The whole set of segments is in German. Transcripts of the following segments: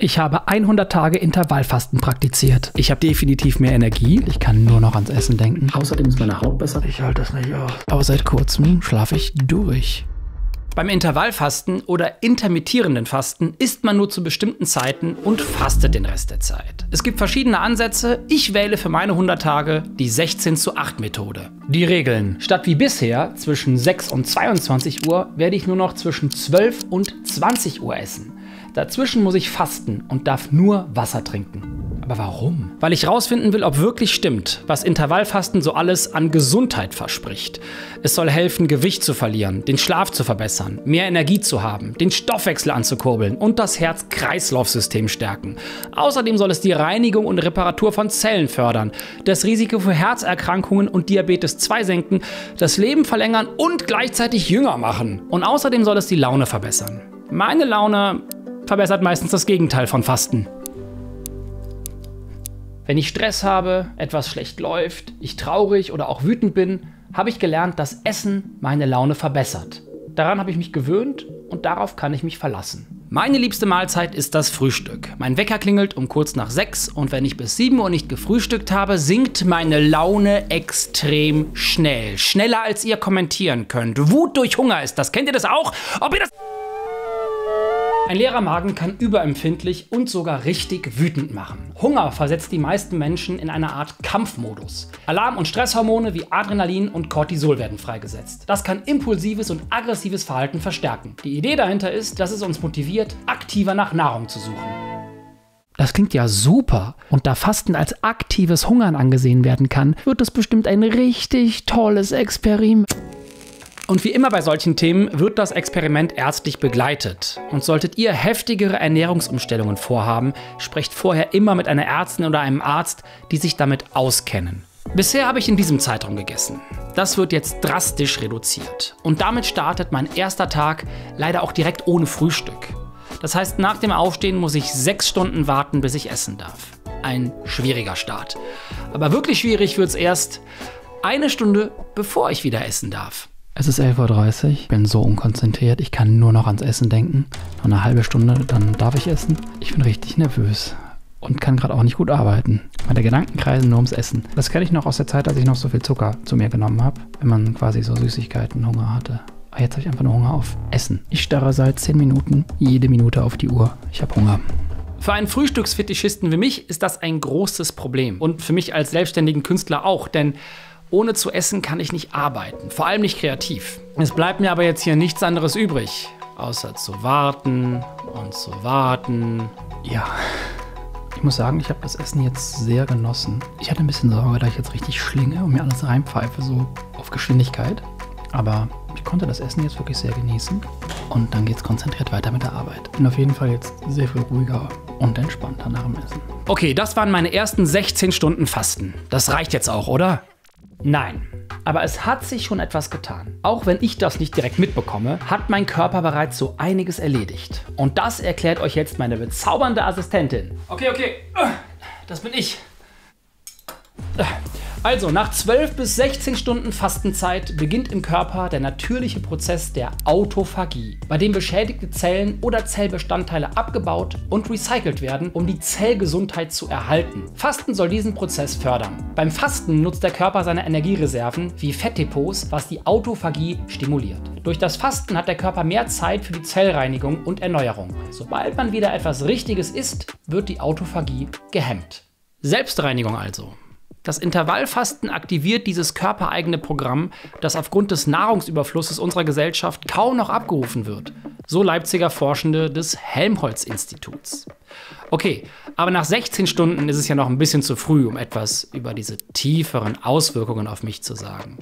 Ich habe 100 Tage Intervallfasten praktiziert. Ich habe definitiv mehr Energie. Ich kann nur noch ans Essen denken. Außerdem ist meine Haut besser. Ich halte das nicht aus. Aber seit kurzem schlafe ich durch. Beim Intervallfasten oder intermittierenden Fasten isst man nur zu bestimmten Zeiten und fastet den Rest der Zeit. Es gibt verschiedene Ansätze. Ich wähle für meine 100 Tage die 16:8 Methode. Die Regeln: Statt wie bisher zwischen 6 und 22 Uhr werde ich nur noch zwischen 12 und 20 Uhr essen. Dazwischen muss ich fasten und darf nur Wasser trinken. Aber warum? Weil ich rausfinden will, ob wirklich stimmt, was Intervallfasten so alles an Gesundheit verspricht. Es soll helfen, Gewicht zu verlieren, den Schlaf zu verbessern, mehr Energie zu haben, den Stoffwechsel anzukurbeln und das Herz-Kreislauf-System stärken. Außerdem soll es die Reinigung und Reparatur von Zellen fördern, das Risiko für Herzerkrankungen und Diabetes 2 senken, das Leben verlängern und gleichzeitig jünger machen. Und außerdem soll es die Laune verbessern. Meine Laune verbessert meistens das Gegenteil von Fasten. Wenn ich Stress habe, etwas schlecht läuft, ich traurig oder auch wütend bin, habe ich gelernt, dass Essen meine Laune verbessert. Daran habe ich mich gewöhnt und darauf kann ich mich verlassen. Meine liebste Mahlzeit ist das Frühstück. Mein Wecker klingelt um kurz nach 6 und wenn ich bis 7 Uhr nicht gefrühstückt habe, sinkt meine Laune extrem schnell. Schneller als ihr kommentieren könnt. Wut durch Hunger ist das. Kennt ihr das auch? Ein leerer Magen kann überempfindlich und sogar richtig wütend machen. Hunger versetzt die meisten Menschen in eine Art Kampfmodus. Alarm- und Stresshormone wie Adrenalin und Cortisol werden freigesetzt. Das kann impulsives und aggressives Verhalten verstärken. Die Idee dahinter ist, dass es uns motiviert, aktiver nach Nahrung zu suchen. Das klingt ja super. Und da Fasten als aktives Hungern angesehen werden kann, wird es bestimmt ein richtig tolles Experiment. Und wie immer bei solchen Themen wird das Experiment ärztlich begleitet. Und solltet ihr heftigere Ernährungsumstellungen vorhaben, sprecht vorher immer mit einer Ärztin oder einem Arzt, die sich damit auskennen. Bisher habe ich in diesem Zeitraum gegessen. Das wird jetzt drastisch reduziert. Und damit startet mein erster Tag leider auch direkt ohne Frühstück. Das heißt, nach dem Aufstehen muss ich 6 Stunden warten, bis ich essen darf. Ein schwieriger Start. Aber wirklich schwierig wird es erst eine Stunde, bevor ich wieder essen darf. Es ist 11:30 Uhr, ich bin so unkonzentriert, ich kann nur noch ans Essen denken. Noch eine halbe Stunde, dann darf ich essen. Ich bin richtig nervös und kann gerade auch nicht gut arbeiten. Meine Gedanken kreisen nur ums Essen. Das kenne ich noch aus der Zeit, als ich noch so viel Zucker zu mir genommen habe, wenn man quasi so Süßigkeiten Hunger hatte. Aber jetzt habe ich einfach nur Hunger auf Essen. Ich starre seit 10 Minuten, jede Minute auf die Uhr. Ich habe Hunger. Für einen Frühstücksfetischisten wie mich ist das ein großes Problem. Und für mich als selbstständigen Künstler auch, denn ohne zu essen kann ich nicht arbeiten, vor allem nicht kreativ. Es bleibt mir aber jetzt hier nichts anderes übrig, außer zu warten und zu warten. Ja, ich muss sagen, ich habe das Essen jetzt sehr genossen. Ich hatte ein bisschen Sorge, dass ich jetzt richtig schlinge und mir alles reinpfeife, so auf Geschwindigkeit. Aber ich konnte das Essen jetzt wirklich sehr genießen und dann geht's konzentriert weiter mit der Arbeit. Bin auf jeden Fall jetzt sehr viel ruhiger und entspannter nach dem Essen. Okay, das waren meine ersten 16 Stunden Fasten. Das reicht jetzt auch, oder? Nein, aber es hat sich schon etwas getan. Auch wenn ich das nicht direkt mitbekomme, hat mein Körper bereits so einiges erledigt. Und das erklärt euch jetzt meine bezaubernde Assistentin. Okay, das bin ich. Also, nach 12 bis 16 Stunden Fastenzeit beginnt im Körper der natürliche Prozess der Autophagie, bei dem beschädigte Zellen oder Zellbestandteile abgebaut und recycelt werden, um die Zellgesundheit zu erhalten. Fasten soll diesen Prozess fördern. Beim Fasten nutzt der Körper seine Energiereserven wie Fettdepots, was die Autophagie stimuliert. Durch das Fasten hat der Körper mehr Zeit für die Zellreinigung und Erneuerung. Sobald man wieder etwas Richtiges isst, wird die Autophagie gehemmt. Selbstreinigung also. Das Intervallfasten aktiviert dieses körpereigene Programm, das aufgrund des Nahrungsüberflusses unserer Gesellschaft kaum noch abgerufen wird. So Leipziger Forschende des Helmholtz-Instituts. Okay, aber nach 16 Stunden ist es ja noch ein bisschen zu früh, um etwas über diese tieferen Auswirkungen auf mich zu sagen.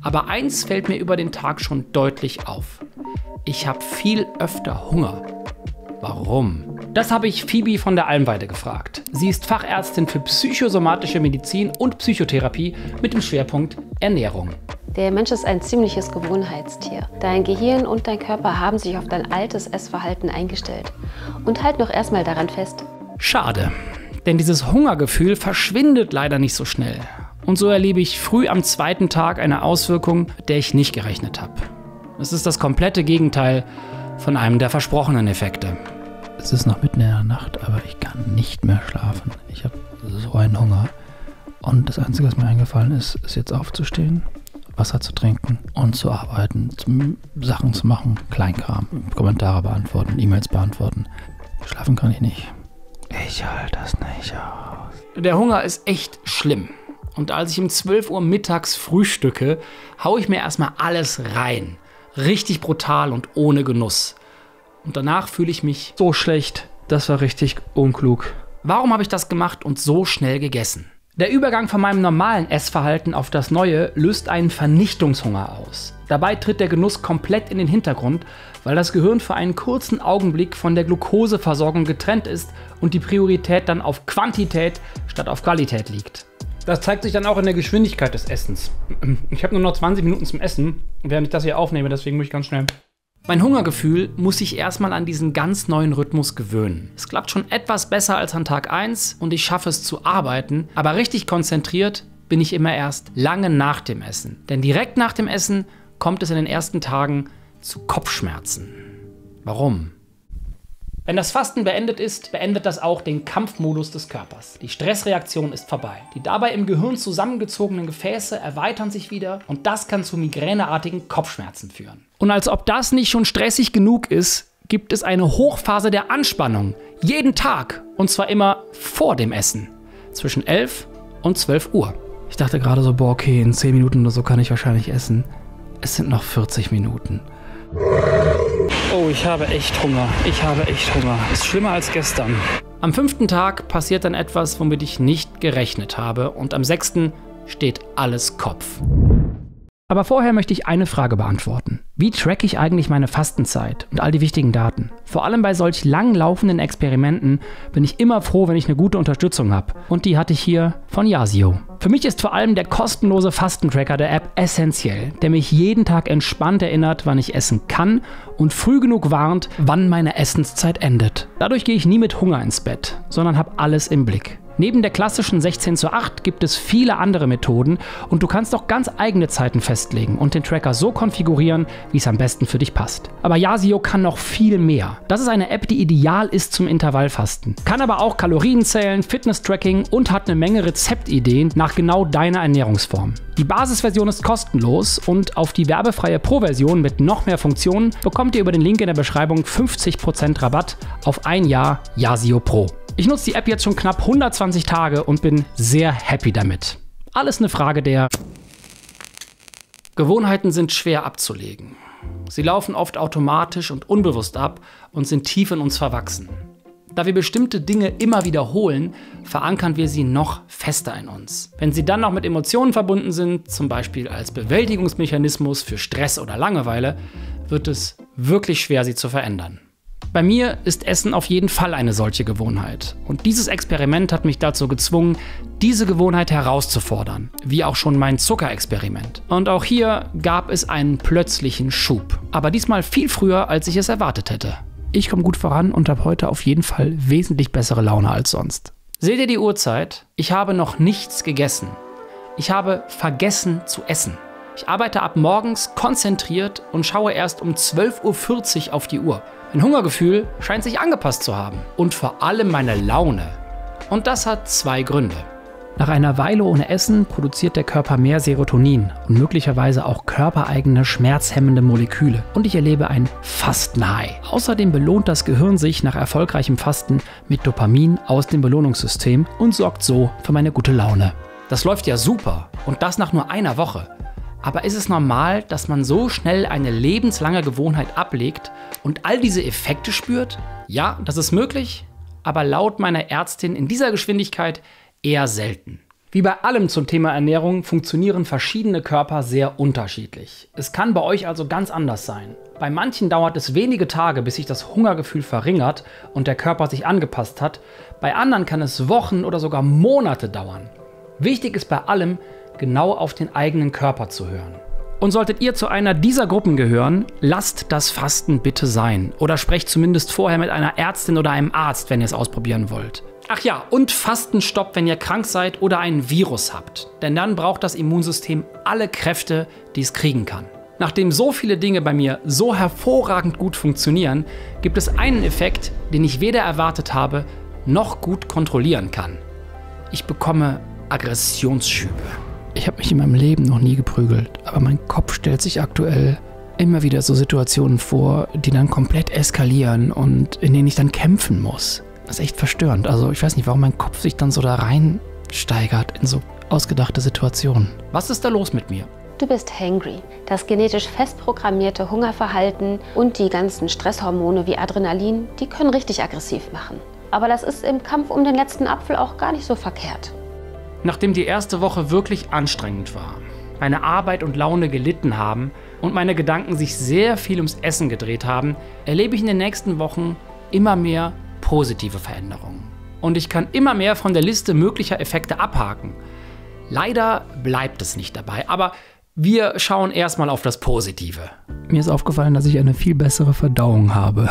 Aber eins fällt mir über den Tag schon deutlich auf. Ich habe viel öfter Hunger. Warum? Das habe ich Phoebe von der Almweide gefragt. Sie ist Fachärztin für psychosomatische Medizin und Psychotherapie mit dem Schwerpunkt Ernährung. Der Mensch ist ein ziemliches Gewohnheitstier. Dein Gehirn und dein Körper haben sich auf dein altes Essverhalten eingestellt und halten noch erstmal daran fest. Schade, denn dieses Hungergefühl verschwindet leider nicht so schnell. Und so erlebe ich früh am 2. Tag eine Auswirkung, mit der ich nicht gerechnet habe. Es ist das komplette Gegenteil von einem der versprochenen Effekte. Es ist noch mitten in der Nacht, aber ich kann nicht mehr schlafen. Ich habe so einen Hunger. Und das Einzige, was mir eingefallen ist, ist jetzt aufzustehen, Wasser zu trinken und zu arbeiten, Sachen zu machen, Kleinkram, Kommentare beantworten, E-Mails beantworten. Schlafen kann ich nicht. Ich halte das nicht aus. Der Hunger ist echt schlimm. Und als ich um 12 Uhr mittags frühstücke, haue ich mir erstmal alles rein. Richtig brutal und ohne Genuss. Und danach fühle ich mich so schlecht. Das war richtig unklug. Warum habe ich das gemacht und so schnell gegessen? Der Übergang von meinem normalen Essverhalten auf das neue löst einen Vernichtungshunger aus. Dabei tritt der Genuss komplett in den Hintergrund, weil das Gehirn für einen kurzen Augenblick von der Glukoseversorgung getrennt ist und die Priorität dann auf Quantität statt auf Qualität liegt. Das zeigt sich dann auch in der Geschwindigkeit des Essens. Ich habe nur noch 20 Minuten zum Essen, während ich das hier aufnehme, deswegen muss ich ganz schnell. Mein Hungergefühl muss sich erstmal an diesen ganz neuen Rhythmus gewöhnen. Es klappt schon etwas besser als an Tag 1 und ich schaffe es zu arbeiten, aber richtig konzentriert bin ich immer erst lange nach dem Essen. Denn direkt nach dem Essen kommt es in den ersten Tagen zu Kopfschmerzen. Warum? Wenn das Fasten beendet ist, beendet das auch den Kampfmodus des Körpers. Die Stressreaktion ist vorbei. Die dabei im Gehirn zusammengezogenen Gefäße erweitern sich wieder und das kann zu migräneartigen Kopfschmerzen führen. Und als ob das nicht schon stressig genug ist, gibt es eine Hochphase der Anspannung. Jeden Tag. Und zwar immer vor dem Essen. Zwischen 11 und 12 Uhr. Ich dachte gerade so, boah, okay, in 10 Minuten oder so kann ich wahrscheinlich essen. Es sind noch 40 Minuten. Oh, ich habe echt Hunger. Ist schlimmer als gestern. Am 5. Tag passiert dann etwas, womit ich nicht gerechnet habe. Und am 6. steht alles Kopf. Aber vorher möchte ich eine Frage beantworten. Wie tracke ich eigentlich meine Fastenzeit und all die wichtigen Daten? Vor allem bei solch lang laufenden Experimenten bin ich immer froh, wenn ich eine gute Unterstützung habe. Und die hatte ich hier von Yazio. Für mich ist vor allem der kostenlose Fastentracker der App essentiell, der mich jeden Tag entspannt erinnert, wann ich essen kann und früh genug warnt, wann meine Essenszeit endet. Dadurch gehe ich nie mit Hunger ins Bett, sondern habe alles im Blick. Neben der klassischen 16:8 gibt es viele andere Methoden und du kannst auch ganz eigene Zeiten festlegen und den Tracker so konfigurieren, wie es am besten für dich passt. Aber Yazio kann noch viel mehr. Das ist eine App, die ideal ist zum Intervallfasten, kann aber auch Kalorien zählen, Fitness-Tracking und hat eine Menge Rezeptideen nach genau deiner Ernährungsform. Die Basisversion ist kostenlos und auf die werbefreie Pro-Version mit noch mehr Funktionen bekommt ihr über den Link in der Beschreibung 50% Rabatt auf ein Jahr Yazio Pro. Ich nutze die App jetzt schon knapp 120 Tage und bin sehr happy damit. Alles eine Frage der Gewohnheiten sind schwer abzulegen. Sie laufen oft automatisch und unbewusst ab und sind tief in uns verwachsen. Da wir bestimmte Dinge immer wiederholen, verankern wir sie noch fester in uns. Wenn sie dann noch mit Emotionen verbunden sind, zum Beispiel als Bewältigungsmechanismus für Stress oder Langeweile, wird es wirklich schwer, sie zu verändern. Bei mir ist Essen auf jeden Fall eine solche Gewohnheit. Und dieses Experiment hat mich dazu gezwungen, diese Gewohnheit herauszufordern. Wie auch schon mein Zuckerexperiment. Und auch hier gab es einen plötzlichen Schub. Aber diesmal viel früher, als ich es erwartet hätte. Ich komme gut voran und habe heute auf jeden Fall wesentlich bessere Laune als sonst. Seht ihr die Uhrzeit? Ich habe noch nichts gegessen. Ich habe vergessen zu essen. Ich arbeite ab morgens konzentriert und schaue erst um 12:40 Uhr auf die Uhr. Mein Hungergefühl scheint sich angepasst zu haben. Und vor allem meine Laune. Und das hat 2 Gründe. Nach einer Weile ohne Essen produziert der Körper mehr Serotonin und möglicherweise auch körpereigene schmerzhemmende Moleküle. Und ich erlebe ein Fasten-High. Außerdem belohnt das Gehirn sich nach erfolgreichem Fasten mit Dopamin aus dem Belohnungssystem und sorgt so für meine gute Laune. Das läuft ja super und das nach nur einer Woche. Aber ist es normal, dass man so schnell eine lebenslange Gewohnheit ablegt und all diese Effekte spürt? Ja, das ist möglich, aber laut meiner Ärztin in dieser Geschwindigkeit eher selten. Wie bei allem zum Thema Ernährung funktionieren verschiedene Körper sehr unterschiedlich. Es kann bei euch also ganz anders sein. Bei manchen dauert es wenige Tage, bis sich das Hungergefühl verringert und der Körper sich angepasst hat. Bei anderen kann es Wochen oder sogar Monate dauern. Wichtig ist bei allem, genau auf den eigenen Körper zu hören. Und solltet ihr zu einer dieser Gruppen gehören, lasst das Fasten bitte sein. Oder sprecht zumindest vorher mit einer Ärztin oder einem Arzt, wenn ihr es ausprobieren wollt. Ach ja, und Fastenstopp, wenn ihr krank seid oder ein Virus habt. Denn dann braucht das Immunsystem alle Kräfte, die es kriegen kann. Nachdem so viele Dinge bei mir so hervorragend gut funktionieren, gibt es einen Effekt, den ich weder erwartet habe, noch gut kontrollieren kann. Ich bekomme Aggressionsschübe. Ich habe mich in meinem Leben noch nie geprügelt, aber mein Kopf stellt sich aktuell immer wieder so Situationen vor, die dann komplett eskalieren und in denen ich dann kämpfen muss. Das ist echt verstörend. Also ich weiß nicht, warum mein Kopf sich dann so da reinsteigert in so ausgedachte Situationen. Was ist da los mit mir? Du bist hangry. Das genetisch fest programmierte Hungerverhalten und die ganzen Stresshormone wie Adrenalin, die können richtig aggressiv machen. Aber das ist im Kampf um den letzten Apfel auch gar nicht so verkehrt. Nachdem die erste Woche wirklich anstrengend war, meine Arbeit und Laune gelitten haben und meine Gedanken sich sehr viel ums Essen gedreht haben, erlebe ich in den nächsten Wochen immer mehr positive Veränderungen. Und ich kann immer mehr von der Liste möglicher Effekte abhaken. Leider bleibt es nicht dabei, aber wir schauen erstmal auf das Positive. Mir ist aufgefallen, dass ich eine viel bessere Verdauung habe.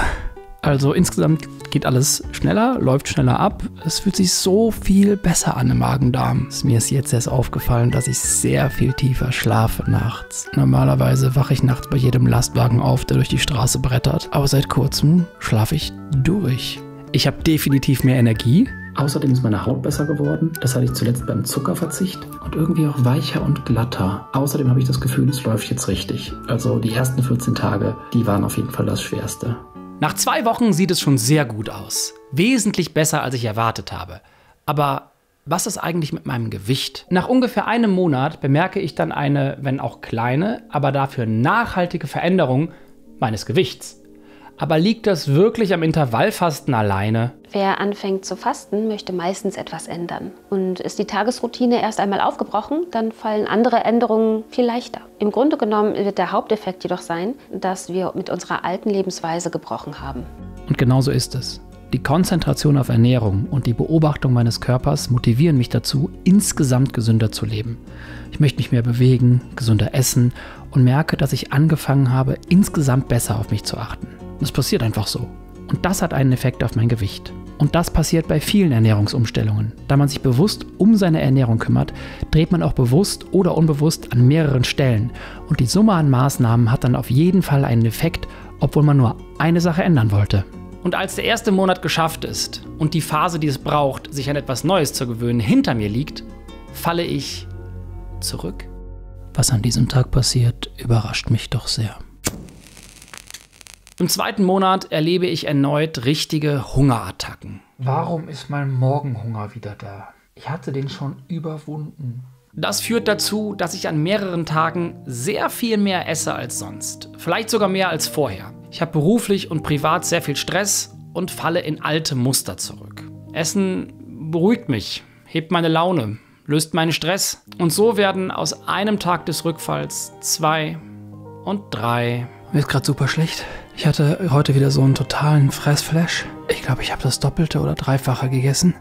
Also insgesamt geht alles schneller, läuft schneller ab. Es fühlt sich so viel besser an im Magen-Darm. Mir ist jetzt erst aufgefallen, dass ich sehr viel tiefer schlafe nachts. Normalerweise wache ich nachts bei jedem Lastwagen auf, der durch die Straße brettert. Aber seit kurzem schlafe ich durch. Ich habe definitiv mehr Energie. Außerdem ist meine Haut besser geworden. Das hatte ich zuletzt beim Zuckerverzicht. Und irgendwie auch weicher und glatter. Außerdem habe ich das Gefühl, es läuft jetzt richtig. Also die ersten 14 Tage, die waren auf jeden Fall das Schwerste. Nach 2 Wochen sieht es schon sehr gut aus. Wesentlich besser, als ich erwartet habe. Aber was ist eigentlich mit meinem Gewicht? Nach ungefähr einem Monat bemerke ich dann eine, wenn auch kleine, aber dafür nachhaltige Veränderung meines Gewichts. Aber liegt das wirklich am Intervallfasten alleine? Wer anfängt zu fasten, möchte meistens etwas ändern. Und ist die Tagesroutine erst einmal aufgebrochen, dann fallen andere Änderungen viel leichter. Im Grunde genommen wird der Haupteffekt jedoch sein, dass wir mit unserer alten Lebensweise gebrochen haben. Und genau so ist es. Die Konzentration auf Ernährung und die Beobachtung meines Körpers motivieren mich dazu, insgesamt gesünder zu leben. Ich möchte mich mehr bewegen, gesünder essen und merke, dass ich angefangen habe, insgesamt besser auf mich zu achten. Das passiert einfach so. Und das hat einen Effekt auf mein Gewicht. Und das passiert bei vielen Ernährungsumstellungen. Da man sich bewusst um seine Ernährung kümmert, dreht man auch bewusst oder unbewusst an mehreren Stellen. Und die Summe an Maßnahmen hat dann auf jeden Fall einen Effekt, obwohl man nur eine Sache ändern wollte. Und als der erste Monat geschafft ist und die Phase, die es braucht, sich an etwas Neues zu gewöhnen, hinter mir liegt, falle ich zurück. Was an diesem Tag passiert, überrascht mich doch sehr. Im 2. Monat erlebe ich erneut richtige Hungerattacken. Warum ist mein Morgenhunger wieder da? Ich hatte den schon überwunden. Das führt dazu, dass ich an mehreren Tagen sehr viel mehr esse als sonst. Vielleicht sogar mehr als vorher. Ich habe beruflich und privat sehr viel Stress und falle in alte Muster zurück. Essen beruhigt mich, hebt meine Laune, löst meinen Stress. Und so werden aus einem Tag des Rückfalls 2 und 3. Mir ist gerade super schlecht. Ich hatte heute wieder so einen totalen Fressflash. Ich glaube, ich habe das Doppelte oder Dreifache gegessen.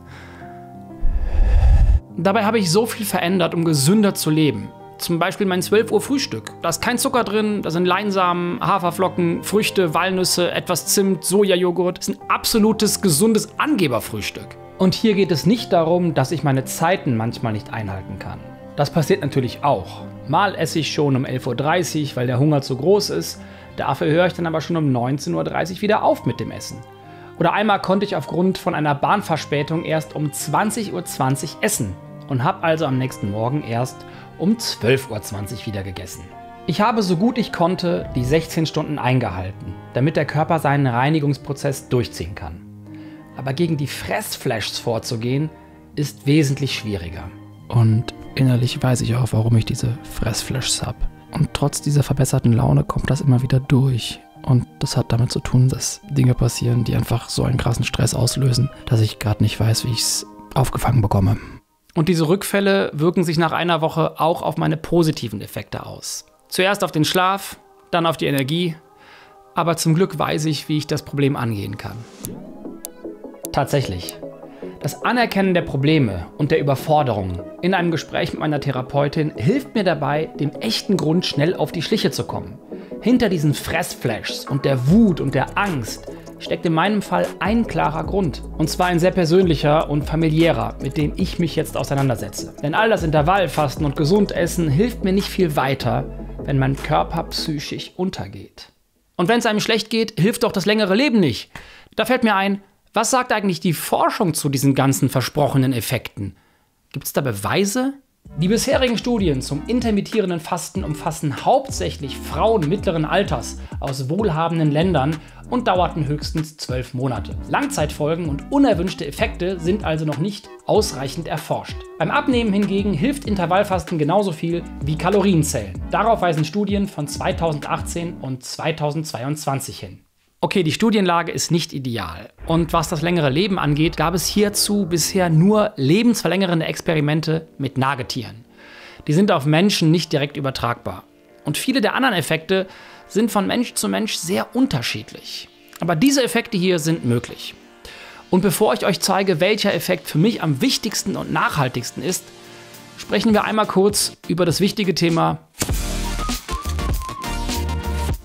Dabei habe ich so viel verändert, um gesünder zu leben. Zum Beispiel mein 12 Uhr Frühstück. Da ist kein Zucker drin, da sind Leinsamen, Haferflocken, Früchte, Walnüsse, etwas Zimt, Sojajoghurt. Das ist ein absolutes, gesundes Angeberfrühstück. Und hier geht es nicht darum, dass ich meine Zeiten manchmal nicht einhalten kann. Das passiert natürlich auch. Mal esse ich schon um 11:30 Uhr, weil der Hunger zu groß ist. Dafür höre ich dann aber schon um 19:30 Uhr wieder auf mit dem Essen. Oder einmal konnte ich aufgrund von einer Bahnverspätung erst um 20:20 Uhr essen und habe also am nächsten Morgen erst um 12:20 Uhr wieder gegessen. Ich habe so gut ich konnte die 16 Stunden eingehalten, damit der Körper seinen Reinigungsprozess durchziehen kann. Aber gegen die Fressflashs vorzugehen, ist wesentlich schwieriger. Und innerlich weiß ich auch, warum ich diese Fressflashs habe. Und trotz dieser verbesserten Laune kommt das immer wieder durch. Und das hat damit zu tun, dass Dinge passieren, die einfach so einen krassen Stress auslösen, dass ich gerade nicht weiß, wie ich es aufgefangen bekomme. Und diese Rückfälle wirken sich nach einer Woche auch auf meine positiven Effekte aus. Zuerst auf den Schlaf, dann auf die Energie. Aber zum Glück weiß ich, wie ich das Problem angehen kann. Tatsächlich. Das Anerkennen der Probleme und der Überforderungen in einem Gespräch mit meiner Therapeutin hilft mir dabei, dem echten Grund schnell auf die Schliche zu kommen. Hinter diesen Fressflashs und der Wut und der Angst steckt in meinem Fall ein klarer Grund. Und zwar ein sehr persönlicher und familiärer, mit dem ich mich jetzt auseinandersetze. Denn all das Intervallfasten und gesund essen hilft mir nicht viel weiter, wenn mein Körper psychisch untergeht. Und wenn es einem schlecht geht, hilft doch das längere Leben nicht. Da fällt mir ein, was sagt eigentlich die Forschung zu diesen ganzen versprochenen Effekten? Gibt es da Beweise? Die bisherigen Studien zum intermittierenden Fasten umfassen hauptsächlich Frauen mittleren Alters aus wohlhabenden Ländern und dauerten höchstens 12 Monate. Langzeitfolgen und unerwünschte Effekte sind also noch nicht ausreichend erforscht. Beim Abnehmen hingegen hilft Intervallfasten genauso viel wie Kalorienzählen. Darauf weisen Studien von 2018 und 2022 hin. Okay, die Studienlage ist nicht ideal. Und was das längere Leben angeht, gab es hierzu bisher nur lebensverlängernde Experimente mit Nagetieren. Die sind auf Menschen nicht direkt übertragbar. Und viele der anderen Effekte sind von Mensch zu Mensch sehr unterschiedlich. Aber diese Effekte hier sind möglich. Und bevor ich euch zeige, welcher Effekt für mich am wichtigsten und nachhaltigsten ist, sprechen wir einmal kurz über das wichtige Thema.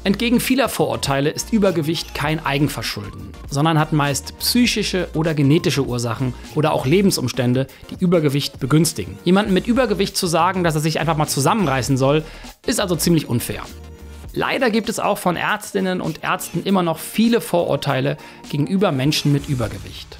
Entgegen vieler Vorurteile ist Übergewicht kein Eigenverschulden, sondern hat meist psychische oder genetische Ursachen oder auch Lebensumstände, die Übergewicht begünstigen. Jemandem mit Übergewicht zu sagen, dass er sich einfach mal zusammenreißen soll, ist also ziemlich unfair. Leider gibt es auch von Ärztinnen und Ärzten immer noch viele Vorurteile gegenüber Menschen mit Übergewicht.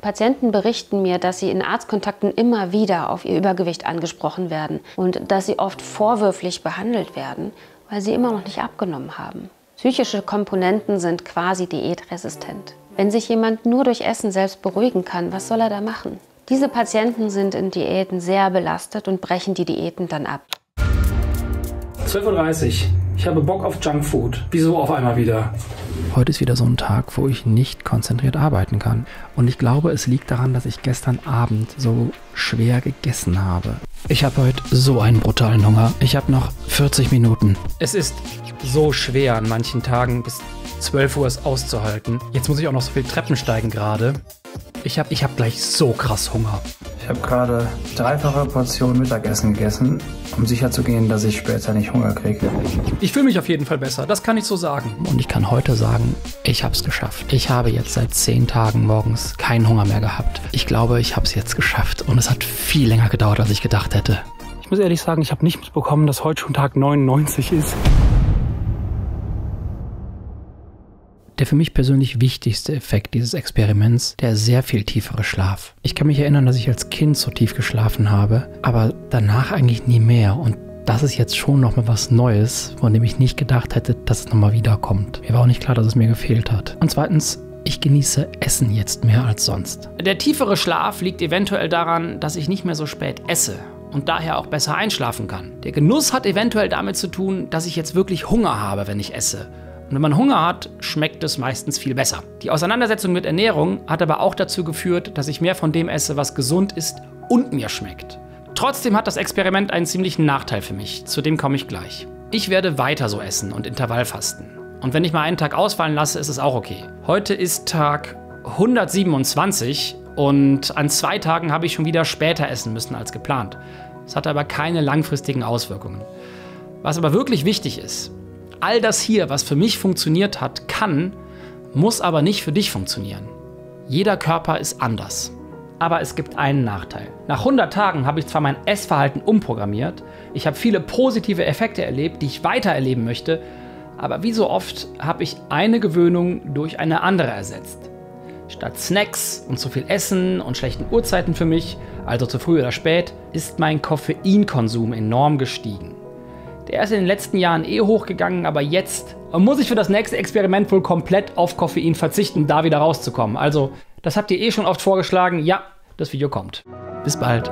Patienten berichten mir, dass sie in Arztkontakten immer wieder auf ihr Übergewicht angesprochen werden und dass sie oft vorwürflich behandelt werden, weil sie immer noch nicht abgenommen haben. Psychische Komponenten sind quasi diätresistent. Wenn sich jemand nur durch Essen selbst beruhigen kann, was soll er da machen? Diese Patienten sind in Diäten sehr belastet und brechen die Diäten dann ab. 12:30 Uhr. Ich habe Bock auf Junkfood. Wieso auf einmal wieder? Heute ist wieder so ein Tag, wo ich nicht konzentriert arbeiten kann. Und ich glaube, es liegt daran, dass ich gestern Abend so schwer gegessen habe. Ich habe heute so einen brutalen Hunger. Ich habe noch 40 Minuten. Es ist so schwer an manchen Tagen bis 12 Uhr es auszuhalten. Jetzt muss ich auch noch so viel Treppen steigen gerade. Ich hab gleich so krass Hunger. Ich habe gerade 3-fache Portion Mittagessen gegessen, um sicherzugehen, dass ich später nicht Hunger kriege. Ich fühle mich auf jeden Fall besser, das kann ich so sagen. Und ich kann heute sagen, ich habe es geschafft. Ich habe jetzt seit 10 Tagen morgens keinen Hunger mehr gehabt. Ich glaube, ich habe es jetzt geschafft und es hat viel länger gedauert, als ich gedacht hätte. Ich muss ehrlich sagen, ich habe nicht mitbekommen, dass heute schon Tag 99 ist. Der für mich persönlich wichtigste Effekt dieses Experiments, der sehr viel tiefere Schlaf. Ich kann mich erinnern, dass ich als Kind so tief geschlafen habe, aber danach eigentlich nie mehr. Und das ist jetzt schon nochmal was Neues, von dem ich nicht gedacht hätte, dass es nochmal wiederkommt. Mir war auch nicht klar, dass es mir gefehlt hat. Und zweitens, ich genieße Essen jetzt mehr als sonst. Der tiefere Schlaf liegt eventuell daran, dass ich nicht mehr so spät esse und daher auch besser einschlafen kann. Der Genuss hat eventuell damit zu tun, dass ich jetzt wirklich Hunger habe, wenn ich esse. Und wenn man Hunger hat, schmeckt es meistens viel besser. Die Auseinandersetzung mit Ernährung hat aber auch dazu geführt, dass ich mehr von dem esse, was gesund ist und mir schmeckt. Trotzdem hat das Experiment einen ziemlichen Nachteil für mich, zu dem komme ich gleich. Ich werde weiter so essen und Intervallfasten. Und wenn ich mal einen Tag ausfallen lasse, ist es auch okay. Heute ist Tag 127 und an 2 Tagen habe ich schon wieder später essen müssen als geplant. Das hatte aber keine langfristigen Auswirkungen. Was aber wirklich wichtig ist: all das hier, was für mich funktioniert hat, muss aber nicht für dich funktionieren. Jeder Körper ist anders. Aber es gibt einen Nachteil. Nach 100 Tagen habe ich zwar mein Essverhalten umprogrammiert, ich habe viele positive Effekte erlebt, die ich weiter erleben möchte, aber wie so oft habe ich eine Gewöhnung durch eine andere ersetzt. Statt Snacks und zu viel Essen und schlechten Uhrzeiten für mich, also zu früh oder spät, ist mein Koffeinkonsum enorm gestiegen. Der ist in den letzten Jahren hochgegangen, aber jetzt muss ich für das nächste Experiment wohl komplett auf Koffein verzichten, da wieder rauszukommen. Also, das habt ihr schon oft vorgeschlagen. Ja, das Video kommt. Bis bald.